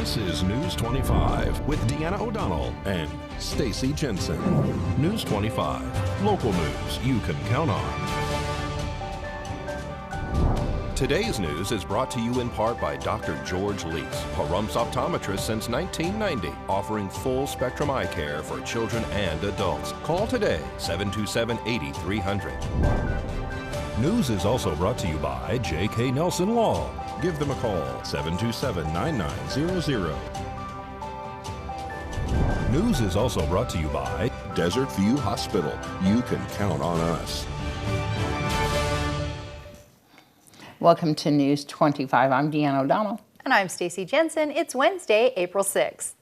This is News 25 with Deanna O'Donnell and Stacy Jensen. News 25, local news you can count on. Today's news is brought to you in part by Dr. George Leese, Pahrumps optometrist since 1990, offering full spectrum eye care for children and adults. Call today, 727-8300. News is also brought to you by J.K. Nelson Law. Give them a call, 727-9900. News is also brought to you by Desert View Hospital. You can count on us. Welcome to News 25. I'm Deanna O'Donnell. And I'm Stacy Jensen. It's Wednesday, April 6th.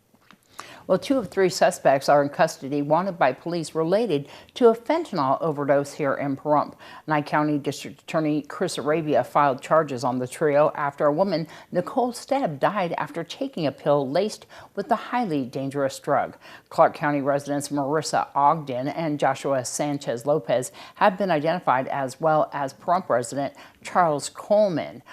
Well, 2 of 3 suspects are in custody wanted by police related to a fentanyl overdose here in Pahrump. Nye County District Attorney Chris Arabia filed charges on the trio after a woman, Nicole Stebb, died after taking a pill laced with the highly dangerous drug. Clark County residents Marissa Ogden and Joshua Sanchez Lopez have been identified, as well as Pahrump resident Charles Coleman.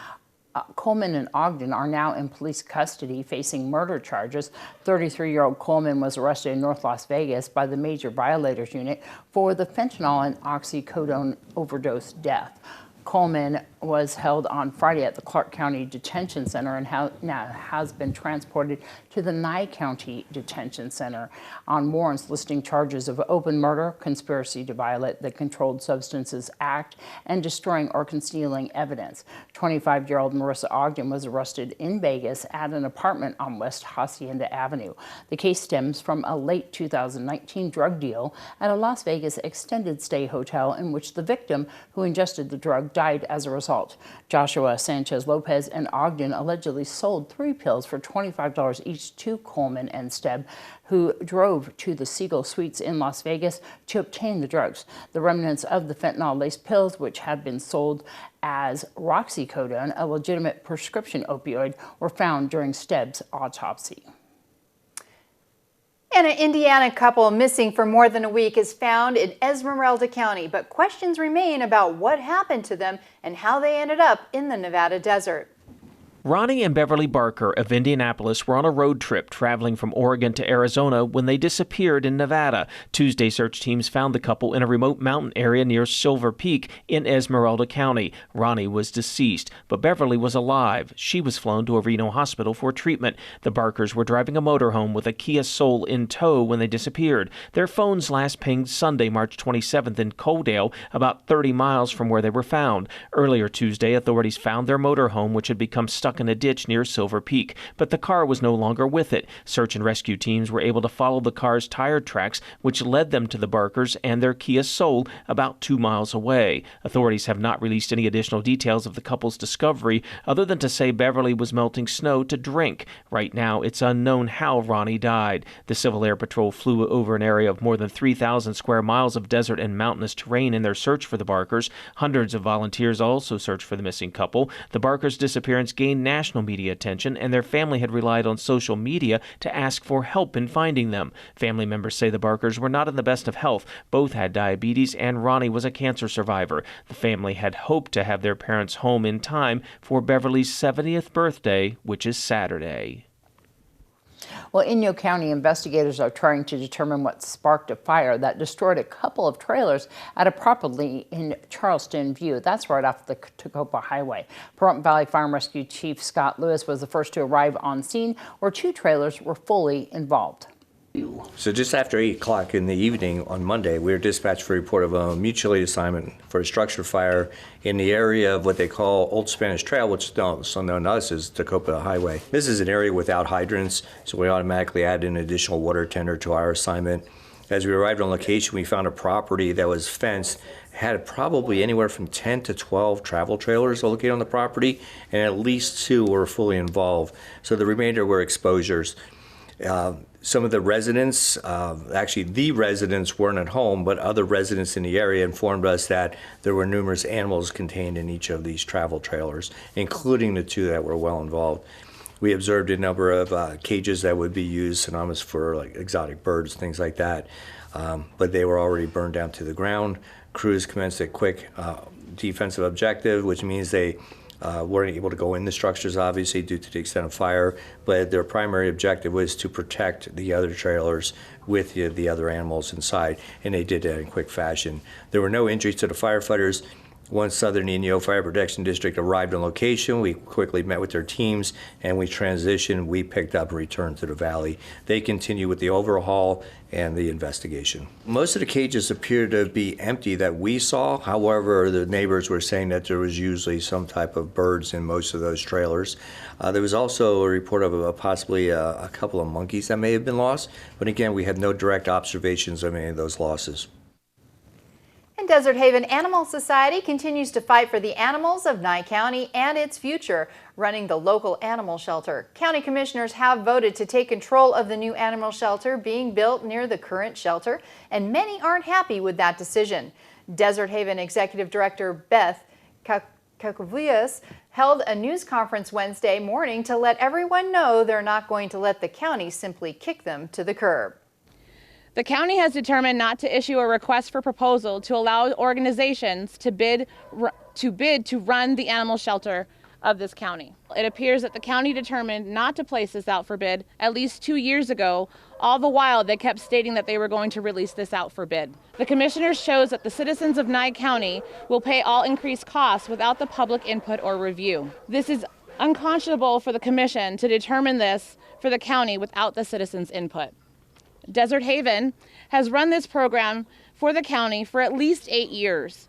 Coleman and Ogden are now in police custody facing murder charges. 33-year-old Coleman was arrested in North Las Vegas by the Major Violators Unit for the fentanyl and oxycodone overdose death. Coleman was held on Friday at the Clark County Detention Center and now has been transported to the Nye County Detention Center on warrants listing charges of open murder, conspiracy to violate the Controlled Substances Act, and destroying or concealing evidence. 25-year-old Marissa Ogden was arrested in Vegas at an apartment on West Hacienda Avenue. The case stems from a late 2019 drug deal at a Las Vegas extended stay hotel in which the victim who ingested the drug died as a result. Joshua Sanchez Lopez and Ogden allegedly sold 3 pills for $25 each to Coleman and Stebb, who drove to the Siegel Suites in Las Vegas to obtain the drugs. The remnants of the fentanyl-laced pills, which had been sold as roxycodone, a legitimate prescription opioid, were found during Stebb's autopsy. And an Indiana couple missing for more than a week is found in Esmeralda County, but questions remain about what happened to them and how they ended up in the Nevada desert. Ronnie and Beverly Barker of Indianapolis were on a road trip traveling from Oregon to Arizona when they disappeared in Nevada. Tuesday, search teams found the couple in a remote mountain area near Silver Peak in Esmeralda County. Ronnie was deceased, but Beverly was alive. She was flown to a Reno hospital for treatment. The Barkers were driving a motorhome with a Kia Soul in tow when they disappeared. Their phones last pinged Sunday, March 27th in Coaldale, about 30 miles from where they were found. Earlier Tuesday, authorities found their motorhome, which had become stuck in a ditch near Silver Peak, but the car was no longer with it. Search and rescue teams were able to follow the car's tire tracks, which led them to the Barkers and their Kia Soul about 2 miles away. Authorities have not released any additional details of the couple's discovery, other than to say Beverly was melting snow to drink. Right now, it's unknown how Ronnie died. The Civil Air Patrol flew over an area of more than 3,000 square miles of desert and mountainous terrain in their search for the Barkers. Hundreds of volunteers also searched for the missing couple. The Barkers' disappearance gained national media attention, and their family had relied on social media to ask for help in finding them. Family members say the Barkers were not in the best of health. Both had diabetes, and Ronnie was a cancer survivor. The family had hoped to have their parents home in time for Beverly's 70th birthday, which is Saturday. Well, Inyo County investigators are trying to determine what sparked a fire that destroyed a couple of trailers at a property in Charleston View. That's right off the Tacoma Highway. Pahrump Valley Fire and Rescue Chief Scott Lewis was the first to arrive on scene, where 2 trailers were fully involved. So just after 8 o'clock in the evening on Monday, we were dispatched for a report of a mutual aid assignment for a structure fire in the area of what they call Old Spanish Trail, which is also known to us as Tacoma Highway. This is an area without hydrants, so we automatically added an additional water tender to our assignment. As we arrived on location, we found a property that was fenced, had probably anywhere from 10 to 12 travel trailers located on the property, and at least 2 were fully involved. So the remainder were exposures. Some of the residents, actually the residents weren't at home, but other residents in the area informed us that there were numerous animals contained in each of these travel trailers, including the 2 that were well involved. We observed a number of cages that would be used synonymous for like exotic birds, things like that, but they were already burned down to the ground. Crews commenced a quick defensive objective, which means they weren't able to go in the structures, obviously, due to the extent of fire, but their primary objective was to protect the other trailers with the other animals inside, and they did that in quick fashion. There were no injuries to the firefighters. Once Southern Inyo Fire Protection District arrived on location, we quickly met with their teams and we transitioned. We picked up and returned to the valley. They continue with the overhaul and the investigation. Most of the cages appear to be empty that we saw. However, the neighbors were saying that there was usually some type of birds in most of those trailers. There was also a report of possibly a couple of monkeys that may have been lost. But again, we had no direct observations of any of those losses. And Desert Haven Animal Society continues to fight for the animals of Nye County and its future, running the local animal shelter. County commissioners have voted to take control of the new animal shelter being built near the current shelter, and many aren't happy with that decision. Desert Haven Executive Director Beth KPVM held a news conference Wednesday morning to let everyone know they're not going to let the county simply kick them to the curb. The county has determined not to issue a request for proposal to allow organizations to bid to run the animal shelter of this county. It appears that the county determined not to place this out for bid at least 2 years ago. All the while, they kept stating that they were going to release this out for bid. The commissioners chose that the citizens of Nye County will pay all increased costs without the public input or review. This is unconscionable for the commission to determine this for the county without the citizens' input. Desert Haven has run this program for the county for at least 8 years,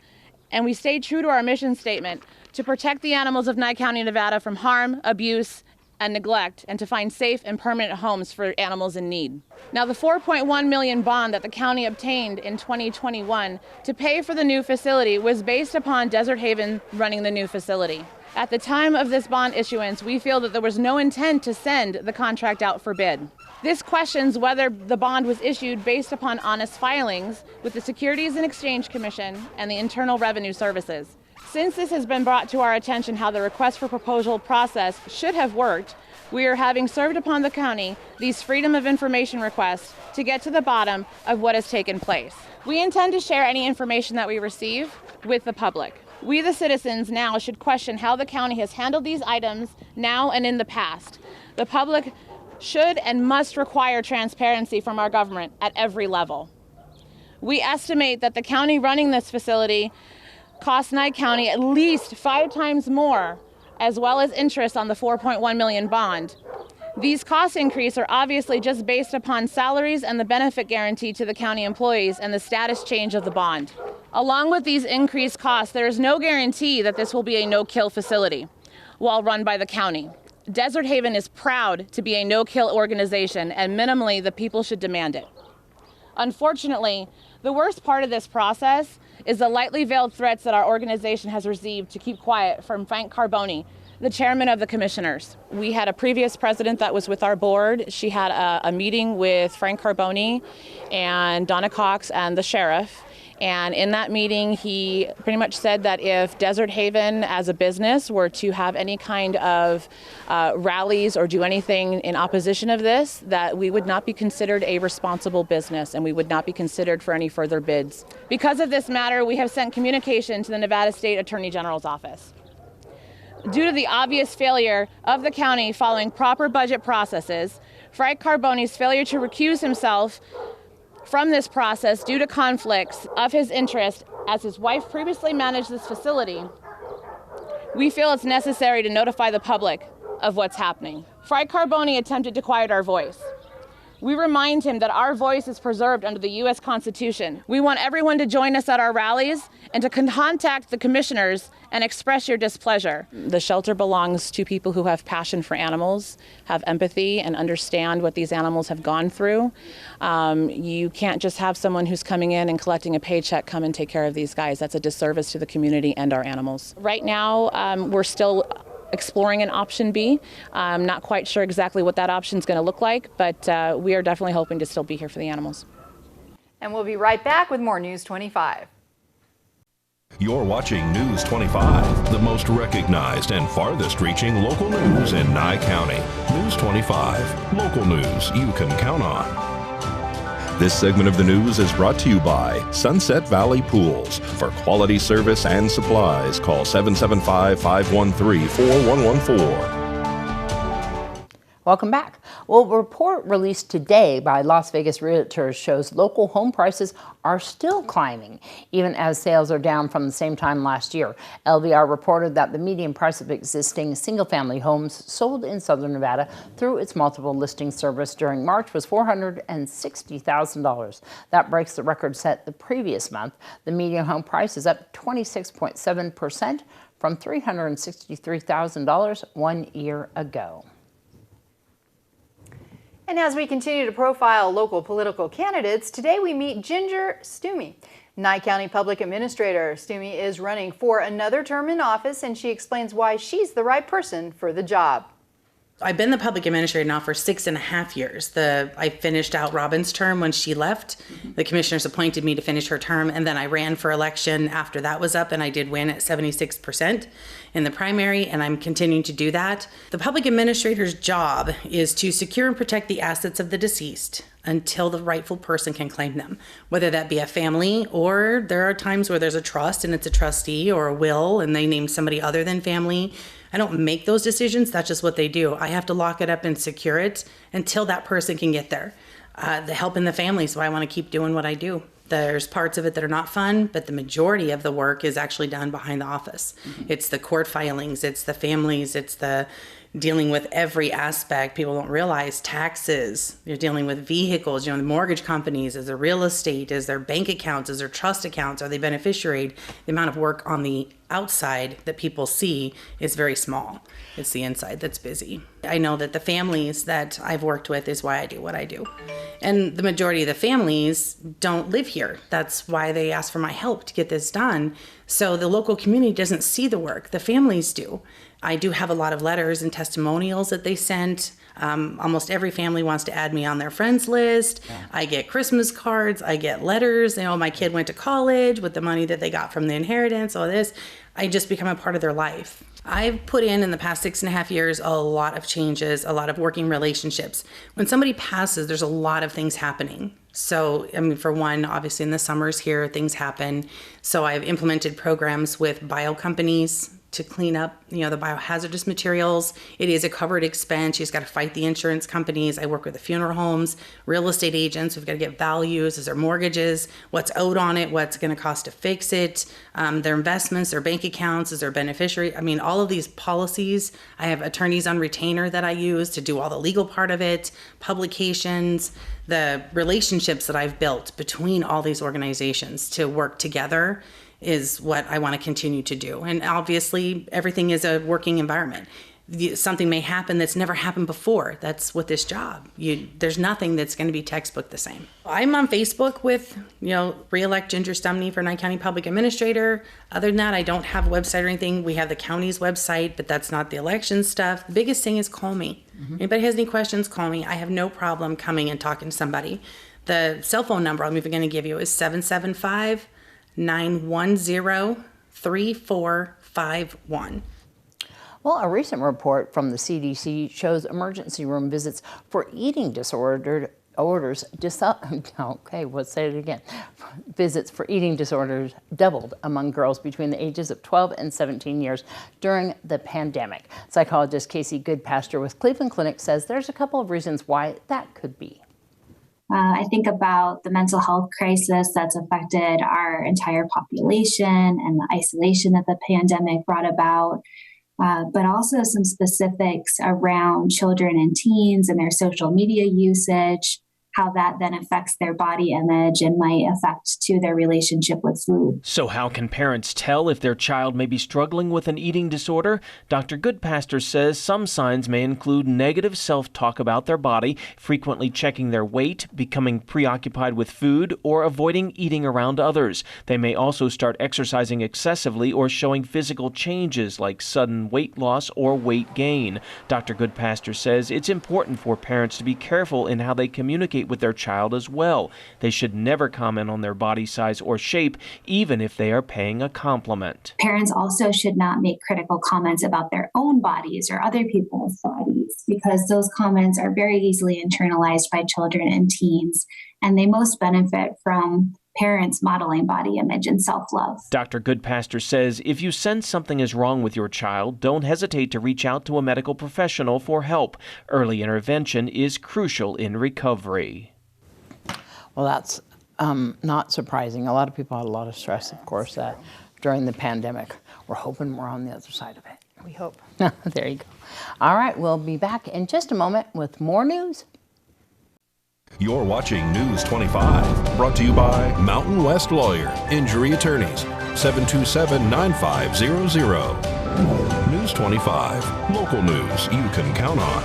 and we stayed true to our mission statement to protect the animals of Nye County, Nevada from harm, abuse, and neglect, and to find safe and permanent homes for animals in need. Now, the $4.1 million bond that the county obtained in 2021 to pay for the new facility was based upon Desert Haven running the new facility. At the time of this bond issuance, we feel that there was no intent to send the contract out for bid. This questions whether the bond was issued based upon honest filings with the Securities and Exchange Commission and the Internal Revenue Services. Since this has been brought to our attention how the request for proposal process should have worked, we are having served upon the county these Freedom of Information requests to get to the bottom of what has taken place. We intend to share any information that we receive with the public. We, the citizens, now should question how the county has handled these items now and in the past. The public should and must require transparency from our government at every level. We estimate that the county running this facility cost Nye County at least 5 times more, as well as interest on the $4.1 million bond. These cost increases are obviously just based upon salaries and the benefit guarantee to the county employees and the status change of the bond. Along with these increased costs, there is no guarantee that this will be a no-kill facility while run by the county. Desert Haven is proud to be a no-kill organization, and minimally the people should demand it. Unfortunately, the worst part of this process is the lightly veiled threats that our organization has received to keep quiet from Frank Carboni, the chairman of the commissioners. We had a previous president that was with our board. She had a meeting with Frank Carboni and Donna Cox and the sheriff. And in that meeting, he pretty much said that if Desert Haven as a business were to have any kind of rallies or do anything in opposition of this, that we would not be considered a responsible business and we would not be considered for any further bids. Because of this matter, we have sent communication to the Nevada State Attorney General's office. Due to the obvious failure of the county following proper budget processes, Frank Carboni's failure to recuse himself from this process due to conflicts of his interest, as his wife previously managed this facility, we feel it's necessary to notify the public of what's happening. Frank Carboni attempted to quiet our voice. We remind him that our voice is preserved under the U.S. Constitution. We want everyone to join us at our rallies and to contact the commissioners and express your displeasure. The shelter belongs to people who have passion for animals, have empathy, and understand what these animals have gone through. You can't just have someone who's coming in and collecting a paycheck come and take care of these guys. That's a disservice to the community and our animals. Right now, we're still exploring an option B. I'm not quite sure exactly what that option is going to look like, but we are definitely hoping to still be here for the animals. And we'll be right back with more News 25. You're watching News 25, the most recognized and farthest reaching local news in Nye County. News 25, local news you can count on. This segment of the news is brought to you by Sunset Valley Pools. For quality service and supplies, call 775-513-4114. Welcome back. Well, a report released today by Las Vegas realtors shows local home prices are still climbing, even as sales are down from the same time last year. LVR reported that the median price of existing single-family homes sold in Southern Nevada through its multiple listing service during March was $460,000. That breaks the record set the previous month. The median home price is up 26.7% from $363,000 1 year ago. And as we continue to profile local political candidates, today we meet Ginger Stumey. Nye County Public Administrator Stumey is running for another term in office, and she explains why she's the right person for the job. I've been the public administrator now for 6.5 years. I finished out Robin's term when she left. The commissioners appointed me to finish her term, and then I ran for election after that was up, and I did win at 76% in the primary, and I'm continuing to do that. The public administrator's job is to secure and protect the assets of the deceased until the rightful person can claim them, whether that be a family, or there are times where there's a trust and it's a trustee, or a will and they name somebody other than family. I don't make those decisions. That's just what they do. I have to lock it up and secure it until that person can get there. The help in the family, so I want to keep doing what I do. There's parts of it that are not fun, but the majority of the work is actually done behind the office. It's the court filings, it's the families, it's the dealing with every aspect. People don't realize taxes. You're dealing with vehicles, the mortgage companies, is there real estate, is there bank accounts, is there trust accounts, are they beneficiaried? The amount of work on the outside that people see is very small. It's the inside that's busy. I know that the families that I've worked with is why I do what I do. And the majority of the families don't live here. That's why they ask for my help to get this done. So the local community doesn't see the work, the families do. I do have a lot of letters and testimonials that they sent. Almost every family wants to add me on their friends list. Yeah. I get Christmas cards, I get letters. My kid went to college with the money that they got from the inheritance, all this. I just become a part of their life. I've put in the past 6.5 years, a lot of changes, a lot of working relationships. When somebody passes, there's a lot of things happening. So, for one, obviously in the summers here, things happen. So I've implemented programs with bio companies to clean up, the biohazardous materials. It is a covered expense. You just got to fight the insurance companies. I work with the funeral homes, real estate agents. We've got to get values. Is there mortgages? What's owed on it? What's going to cost to fix it? Their investments, their bank accounts, is there beneficiary? All of these policies. I have attorneys on retainer that I use to do all the legal part of it, publications, the relationships that I've built between all these organizations to work together is what I want to continue to do. And obviously, everything is a working environment. Something may happen that's never happened before. That's what this job. There's nothing that's going to be textbook the same. I'm on Facebook with, re-elect Ginger Stumey for Nye County Public Administrator. Other than that, I don't have a website or anything. We have the county's website, but that's not the election stuff. The biggest thing is call me. Anybody has any questions, call me. I have no problem coming and talking to somebody. The cell phone number I'm even going to give you is 775-910-3451. Well, a recent report from the CDC shows emergency room visits for eating disorders Visits for eating disorders doubled among girls between the ages of 12 and 17 years during the pandemic. Psychologist Casey Goodpasture with Cleveland Clinic says there's a couple of reasons why that could be. I think about the mental health crisis that's affected our entire population and the isolation that the pandemic brought about, but also some specifics around children and teens and their social media usage, how that then affects their body image and might affect to their relationship with food. So how can parents tell if their child may be struggling with an eating disorder? Dr. Goodpasture says some signs may include negative self-talk about their body, frequently checking their weight, becoming preoccupied with food, or avoiding eating around others. They may also start exercising excessively or showing physical changes like sudden weight loss or weight gain. Dr. Goodpasture says it's important for parents to be careful in how they communicate communicate with their child as well. They should never comment on their body size or shape, even if they are paying a compliment. Parents also should not make critical comments about their own bodies or other people's bodies, because those comments are very easily internalized by children and teens, and they most benefit from parents modeling body image and self-love. Dr. Goodpastor says if you sense something is wrong with your child, don't hesitate to reach out to a medical professional for help. Early intervention is crucial in recovery. Well, that's not surprising. A lot of people had a lot of stress, of course, during the pandemic. We're hoping we're on the other side of it. We hope. There you go. All right, we'll be back in just a moment with more news. You're watching News 25, brought to you by Mountain West Lawyer, Injury Attorneys, 727-9500. News 25, local news you can count on.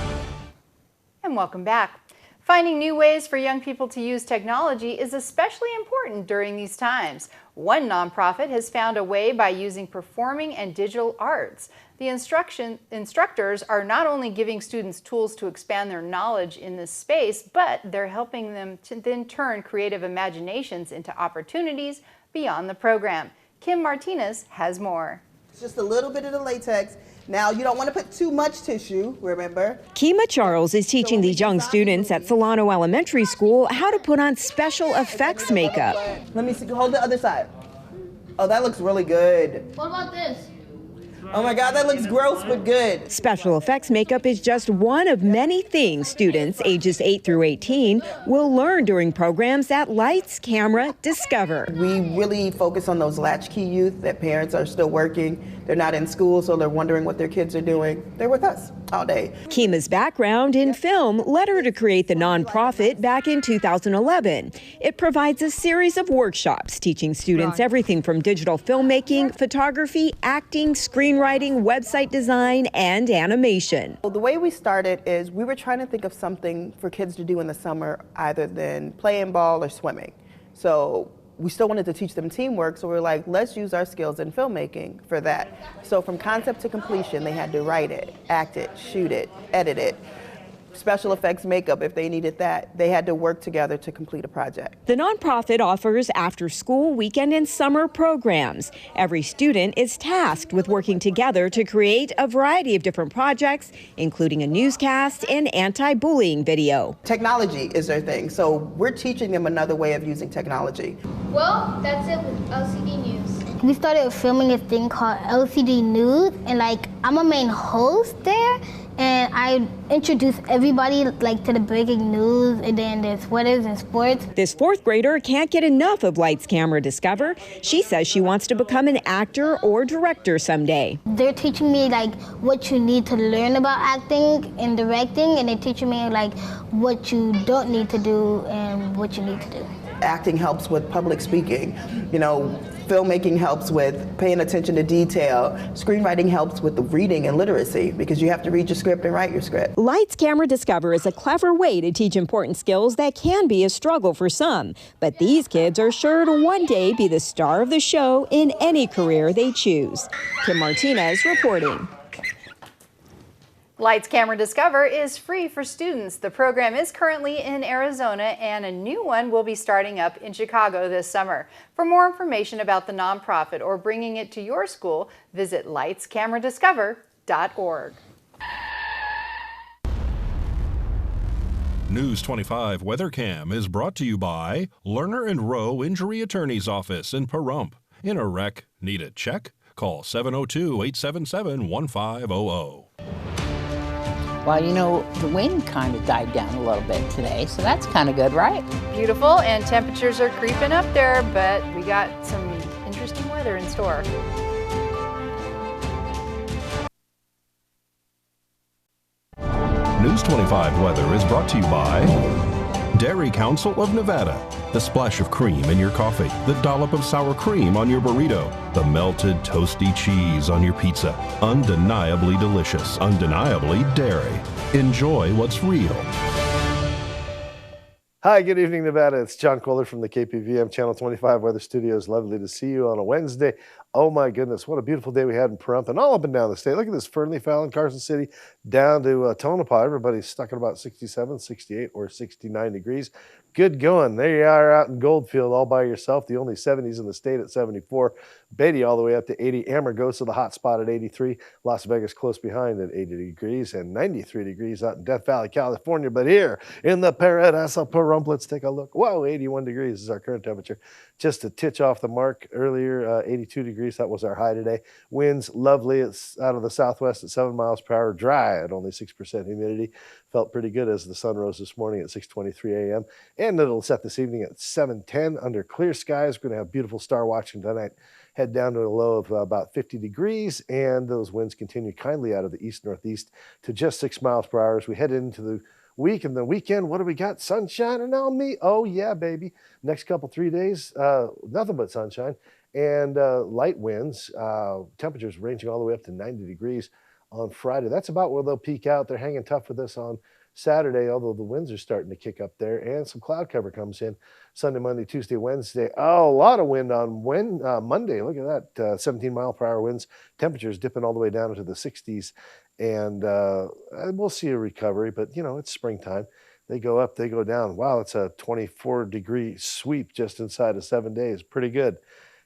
And welcome back. Finding new ways for young people to use technology is especially important during these times. One nonprofit has found a way by using performing and digital arts. The instructors are not only giving students tools to expand their knowledge in this space, but they're helping them to then turn creative imaginations into opportunities beyond the program. Kim Martinez has more. It's just a little bit of the latex. Now, you don't want to put too much tissue, remember? Kima Charles is teaching these young students at Solano Elementary School how to put on special effects makeup. Let me see, hold the other side. Oh, that looks really good. What about this? Oh my God, that looks gross, but good. Special effects makeup is just one of many things students ages 8 through 18 will learn during programs at Lights, Camera, Discover. We really focus on those latchkey youth that parents are still working. They're not in school, so they're wondering what their kids are doing. They're with us all day. Kima's background in film led her to create the nonprofit back in 2011. It provides a series of workshops teaching students everything from digital filmmaking, photography, acting, screenwriting, website design, and animation. Well, the way we started is we were trying to think of something for kids to do in the summer other than playing ball or swimming. So we still wanted to teach them teamwork, so we were like, let's use our skills in filmmaking for that. So from concept to completion, they had to write it, act it, shoot it, edit it. Special effects makeup, if they needed that, they had to work together to complete a project. The nonprofit offers after-school, weekend, and summer programs. Every student is tasked with working together to create a variety of different projects, including a newscast and anti-bullying video. Technology is their thing, so we're teaching them another way of using technology. Well, that's it with LCD News. We started filming a thing called LCD News, and I'm a main host there. And I introduce everybody to the breaking news, and then there's weathers and sports. This fourth grader can't get enough of Lights, Camera, Discover. She says she wants to become an actor or director someday. They're teaching me what you need to learn about acting and directing, and they're teaching me what you don't need to do and what you need to do. Acting helps with public speaking. Filmmaking helps with paying attention to detail. Screenwriting helps with the reading and literacy, because you have to read your script and write your script. Lights, Camera, Discover is a clever way to teach important skills that can be a struggle for some. But these kids are sure to one day be the star of the show in any career they choose. Kim Martinez reporting. Lights, Camera, Discover is free for students. The program is currently in Arizona, and a new one will be starting up in Chicago this summer. For more information about the nonprofit or bringing it to your school, visit lightscameradiscover.org. News 25 WeatherCam is brought to you by Lerner and Rowe Injury Attorney's Office in Pahrump. In a wreck, need a check? Call 702-877-1500. Well, the wind kind of died down a little bit today, so that's kind of good, right? Beautiful, and temperatures are creeping up there, but we got some interesting weather in store. News 25 weather is brought to you by Dairy Council of Nevada. The splash of cream in your coffee, the dollop of sour cream on your burrito, the melted toasty cheese on your pizza. Undeniably delicious, undeniably dairy. Enjoy what's real. Hi, good evening, Nevada. It's John Kohler from the KPVM Channel 25 Weather Studios. Lovely to see you on a Wednesday. Oh my goodness, what a beautiful day we had in Pahrump and all up and down the state. Look at this, Fernley, Fallon, Carson City, down to Tonopah. Everybody's stuck at about 67, 68, or 69 degrees. Good going. There you are out in Goldfield all by yourself. The only 70s in the state at 74. Beatty all the way up to 80. Amargosa, the hot spot at 83. Las Vegas close behind at 80 degrees and 93 degrees out in Death Valley, California. But here in the Paradise Pahrump, let's take a look. Whoa, 81 degrees is our current temperature. Just a titch off the mark earlier, 82 degrees. That was our high today. Winds lovely. It's out of the southwest at 7 miles per hour. Dry at only 6% humidity. Felt pretty good as the sun rose this morning at 6:23 a.m. And it'll set this evening at 7:10 under clear skies. We're going to have beautiful star watching tonight. Head down to a low of about 50 degrees, and those winds continue kindly out of the east-northeast to just 6 miles per hour as we head into the week and the weekend. What do we got? Sunshine on me. Oh yeah, baby. Next couple 3 days, nothing but sunshine and light winds. Temperatures ranging all the way up to 90 degrees on Friday. That's about where they'll peak out. They're hanging tough with us on Saturday, although the winds are starting to kick up there, and some cloud cover comes in Sunday, Monday, Tuesday, Wednesday. Oh, a lot of wind on Monday. Look at that, 17 mile per hour winds. Temperatures dipping all the way down into the 60s, and we'll see a recovery, but, you know, it's springtime. They go up, they go down. Wow, it's a 24-degree sweep just inside of 7 days. Pretty good.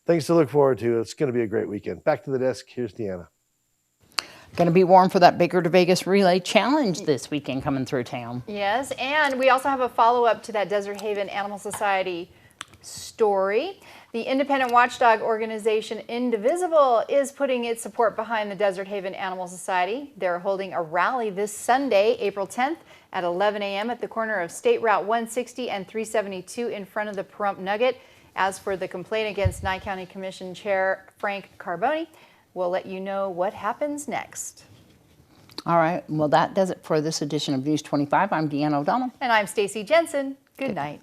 Things to look forward to. It's going to be a great weekend. Back to the desk. Here's Deanna. Going to be warm for that Baker to Vegas Relay Challenge this weekend coming through town. Yes, and we also have a follow-up to that Desert Haven Animal Society story. The independent watchdog organization Indivisible is putting its support behind the Desert Haven Animal Society. They're holding a rally this Sunday, April 10th at 11 a.m. at the corner of State Route 160 and 372 in front of the Pahrump Nugget. As for the complaint against Nye County Commission Chair Frank Carboni, we'll let you know what happens next. All right. Well, that does it for this edition of News 25. I'm Deanna O'Donnell. And I'm Stacy Jensen. Good night.